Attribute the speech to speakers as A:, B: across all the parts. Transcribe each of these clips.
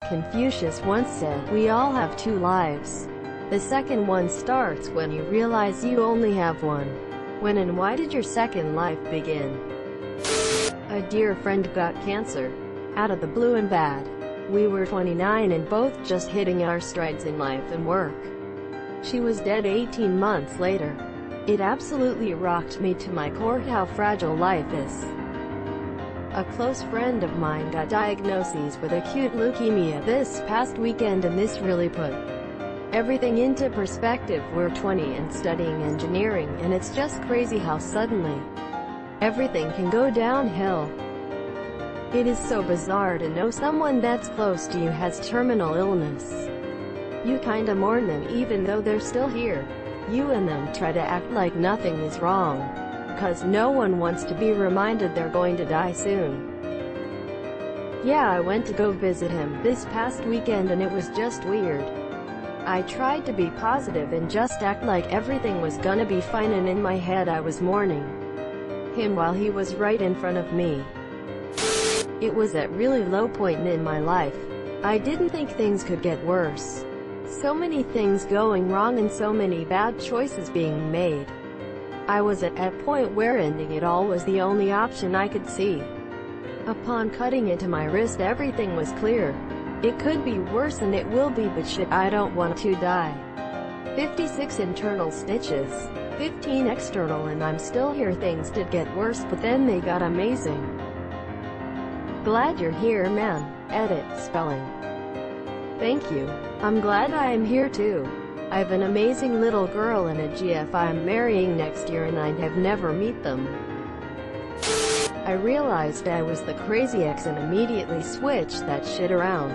A: Confucius once said, "We all have two lives. The second one starts when you realize you only have one." When and why did your second life begin? A dear friend got cancer. Out of the blue and bad. We were 29 and both just hitting our strides in life and work. She was dead 18 months later. It absolutely rocked me to my core how fragile life is. A close friend of mine got diagnoses with acute leukemia this past weekend, and this really put everything into perspective. We're 20 and studying engineering, and it's just crazy how suddenly everything can go downhill. It is so bizarre to know someone that's close to you has terminal illness. You kinda mourn them even though they're still here. You and them try to act like nothing is wrong, because no one wants to be reminded they're going to die soon. Yeah, I went to go visit him this past weekend and it was just weird. I tried to be positive and just act like everything was gonna be fine, and in my head I was mourning him while he was right in front of me. It was at really low point in my life. I didn't think things could get worse. So many things going wrong and so many bad choices being made. I was at a point where ending it all was the only option I could see. Upon cutting into my wrist, everything was clear. It could be worse and it will be, but shit, I don't want to die. 56 internal stitches, 15 external, and I'm still here. Things did get worse, but then they got amazing. Glad you're here, man. Edit spelling. Thank you. I'm glad I am here too. I have an amazing little girl and a GF I'm marrying next year, and I have never met them. I realized I was the crazy ex and immediately switched that shit around.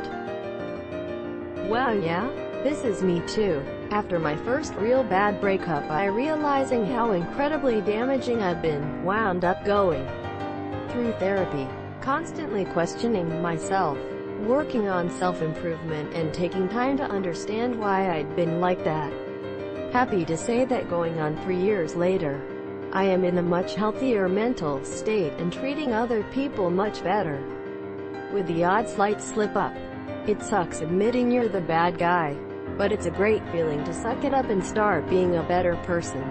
A: Wow, yeah? This is me too. After my first real bad breakup, I realizing how incredibly damaging I'd been, wound up going through therapy, constantly questioning myself, working on self-improvement, and taking time to understand why I'd been like that. Happy to say that going on 3 years later, I am in a much healthier mental state and treating other people much better. With the odd slight slip-up. It sucks admitting you're the bad guy, but it's a great feeling to suck it up and start being a better person.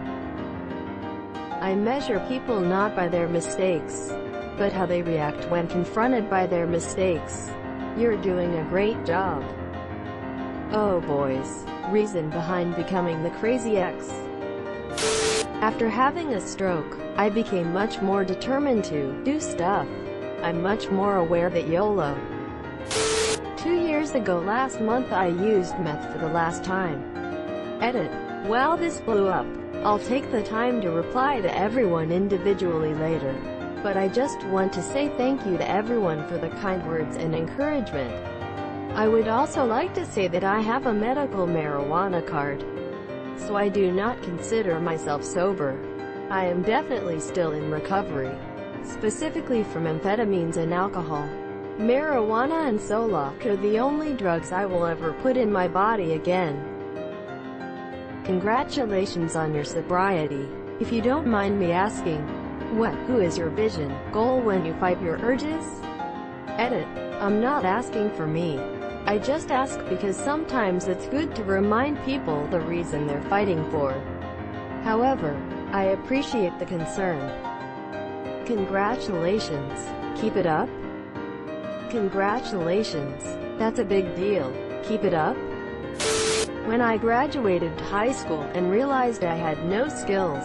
A: I measure people not by their mistakes, but how they react when confronted by their mistakes. You're doing a great job. Oh boys, reason behind becoming the crazy ex. After having a stroke, I became much more determined to do stuff. I'm much more aware that YOLO. 2 years ago last month I used meth for the last time. Edit. Wow, this blew up. I'll take the time to reply to everyone individually later. But I just want to say thank you to everyone for the kind words and encouragement. I would also like to say that I have a medical marijuana card, so I do not consider myself sober. I am definitely still in recovery, specifically from amphetamines and alcohol. Marijuana and Solok are the only drugs I will ever put in my body again. Congratulations on your sobriety. If you don't mind me asking, who is your vision, goal when you fight your urges? Edit. I'm not asking for me. I just ask because sometimes it's good to remind people the reason they're fighting for. However, I appreciate the concern. Congratulations. Keep it up. Congratulations. That's a big deal. Keep it up. When I graduated high school and realized I had no skills,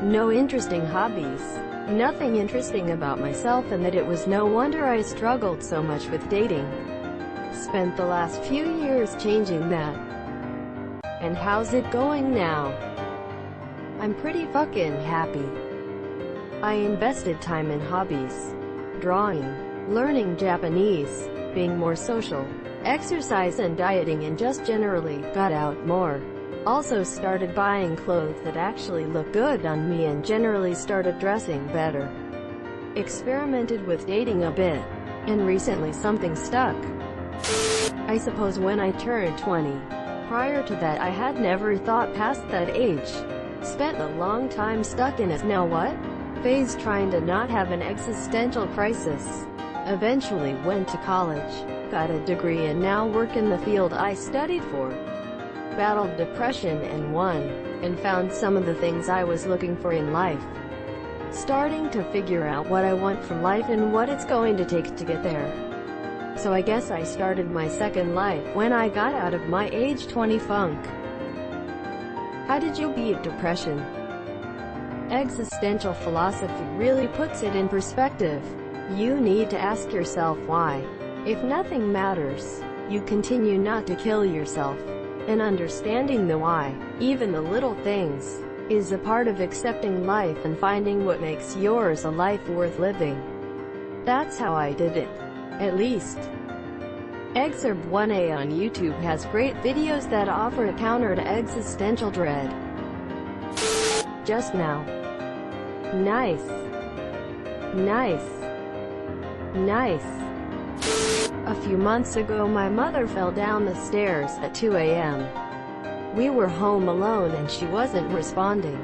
A: no interesting hobbies, nothing interesting about myself, and that it was no wonder I struggled so much with dating. Spent the last few years changing that. And how's it going now? I'm pretty fucking happy. I invested time in hobbies, drawing, learning Japanese, being more social, exercise and dieting, and just generally got out more. Also started buying clothes that actually look good on me and generally started dressing better. Experimented with dating a bit, and recently something stuck. I suppose when I turned 20. Prior to that I had never thought past that age. Spent a long time stuck in a now what? phase trying to not have an existential crisis. Eventually went to college. got a degree and now work in the field I studied for. Battled depression and won, and found some of the things I was looking for in life. Starting to figure out what I want from life and what it's going to take to get there. So I guess I started my second life when I got out of my age 20 funk. How did you beat depression? Existential philosophy really puts it in perspective. You need to ask yourself why. If nothing matters, you continue not to kill yourself. And understanding the why, even the little things, is a part of accepting life and finding what makes yours a life worth living. That's how I did it. At least. Excerpt 1A on YouTube has great videos that offer a counter to existential dread. Just now. Nice. Nice. Nice. A few months ago my mother fell down the stairs at 2 a.m. We were home alone and she wasn't responding.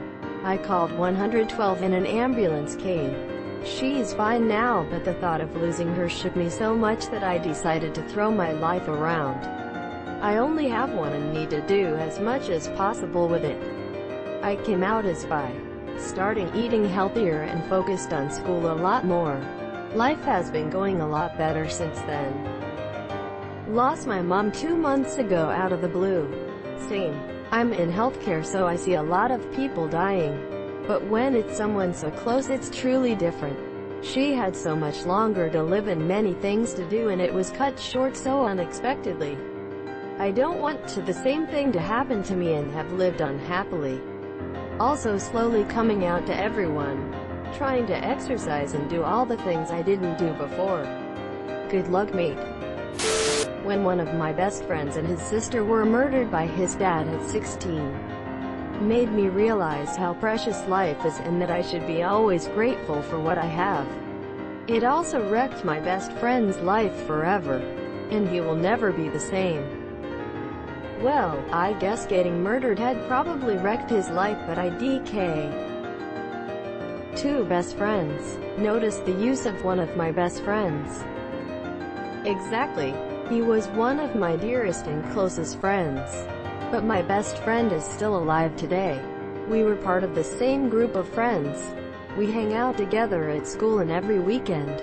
A: I called 112 and an ambulance came. She's fine now, but the thought of losing her shook me so much that I decided to throw my life around. I only have one and need to do as much as possible with it. I came out as bi, starting eating healthier and focused on school a lot more. Life has been going a lot better since then. Lost my mom 2 months ago out of the blue. Same. I'm in healthcare so I see a lot of people dying. But when it's someone so close it's truly different. She had so much longer to live and many things to do and it was cut short so unexpectedly. I don't want the same thing to happen to me and have lived unhappily. Also slowly coming out to everyone. Trying to exercise and do all the things I didn't do before. Good luck, mate. When one of my best friends and his sister were murdered by his dad at 16. Made me realize how precious life is and that I should be always grateful for what I have. It also wrecked my best friend's life forever. And he will never be the same. Well, I guess getting murdered had probably wrecked his life, but I DK. 2 best friends. Notice the use of one of my best friends. Exactly. He was one of my dearest and closest friends. But my best friend is still alive today. We were part of the same group of friends. We hang out together at school and every weekend.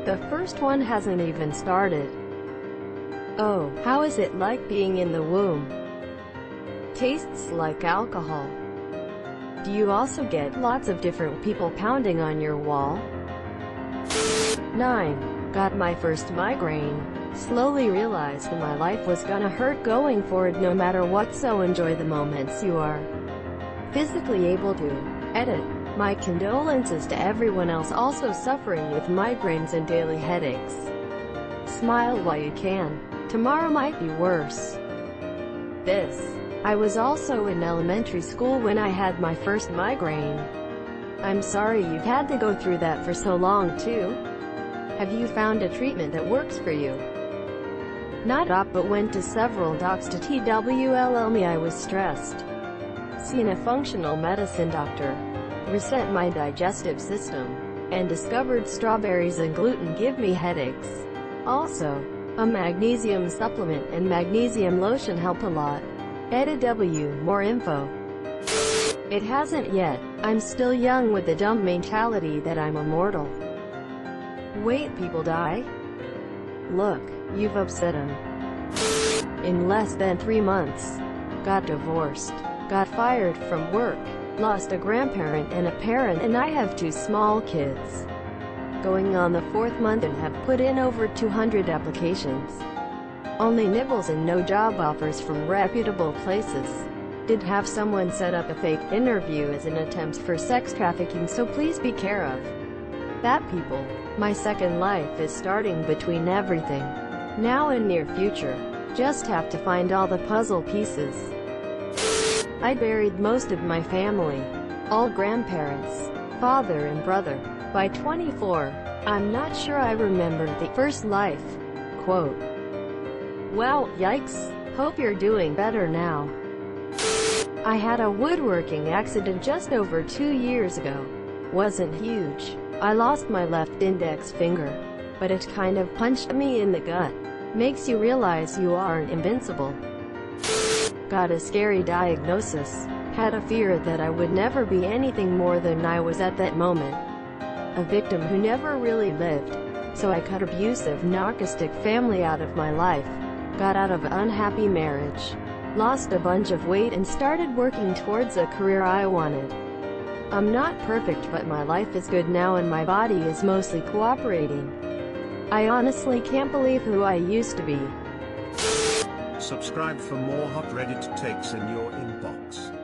A: The first one hasn't even started. Oh, how is it like being in the womb? Tastes like alcohol. Do you also get lots of different people pounding on your wall? 9. Got my first migraine. Slowly realized that my life was gonna hurt going forward no matter what, so enjoy the moments you are physically able to. Edit. My condolences to everyone else also suffering with migraines and daily headaches. Smile while you can. Tomorrow might be worse. This. I was also in elementary school when I had my first migraine. I'm sorry you've had to go through that for so long too. Have you found a treatment that works for you? Not up, but went to several docs to tell me I was stressed. Seen a functional medicine doctor. Reset my digestive system. And discovered strawberries and gluten give me headaches. Also, a magnesium supplement and magnesium lotion help a lot. Edit W. More info. It hasn't yet. I'm still young with the dumb mentality that I'm immortal. Wait, people die? Look, you've upset him. In less than 3 months. Got divorced. Got fired from work. Lost a grandparent and a parent, and I have 2 small kids. Going on the 4th month and have put in over 200 applications. Only nibbles and no job offers from reputable places. Did have someone set up a fake interview as an attempt for sex trafficking, so please be care of that, people. My second life is starting between everything. Now and near future. Just have to find all the puzzle pieces. I buried most of my family. All grandparents, father and brother. By 24, I'm not sure I remember the first life. Quote. Wow, yikes. Hope you're doing better now. I had a woodworking accident just over 2 years ago. Wasn't huge. I lost my left index finger. but it kind of punched me in the gut. Makes you realize you aren't invincible. Got a scary diagnosis. Had a fear that I would never be anything more than I was at that moment. A victim who never really lived. So I cut abusive, narcissistic family out of my life. Got out of an unhappy marriage. Lost a bunch of weight and started working towards a career I wanted. I'm not perfect, but my life is good now and my body is mostly cooperating. I honestly can't believe who I used to be.
B: Subscribe for more hot Reddit takes in your inbox.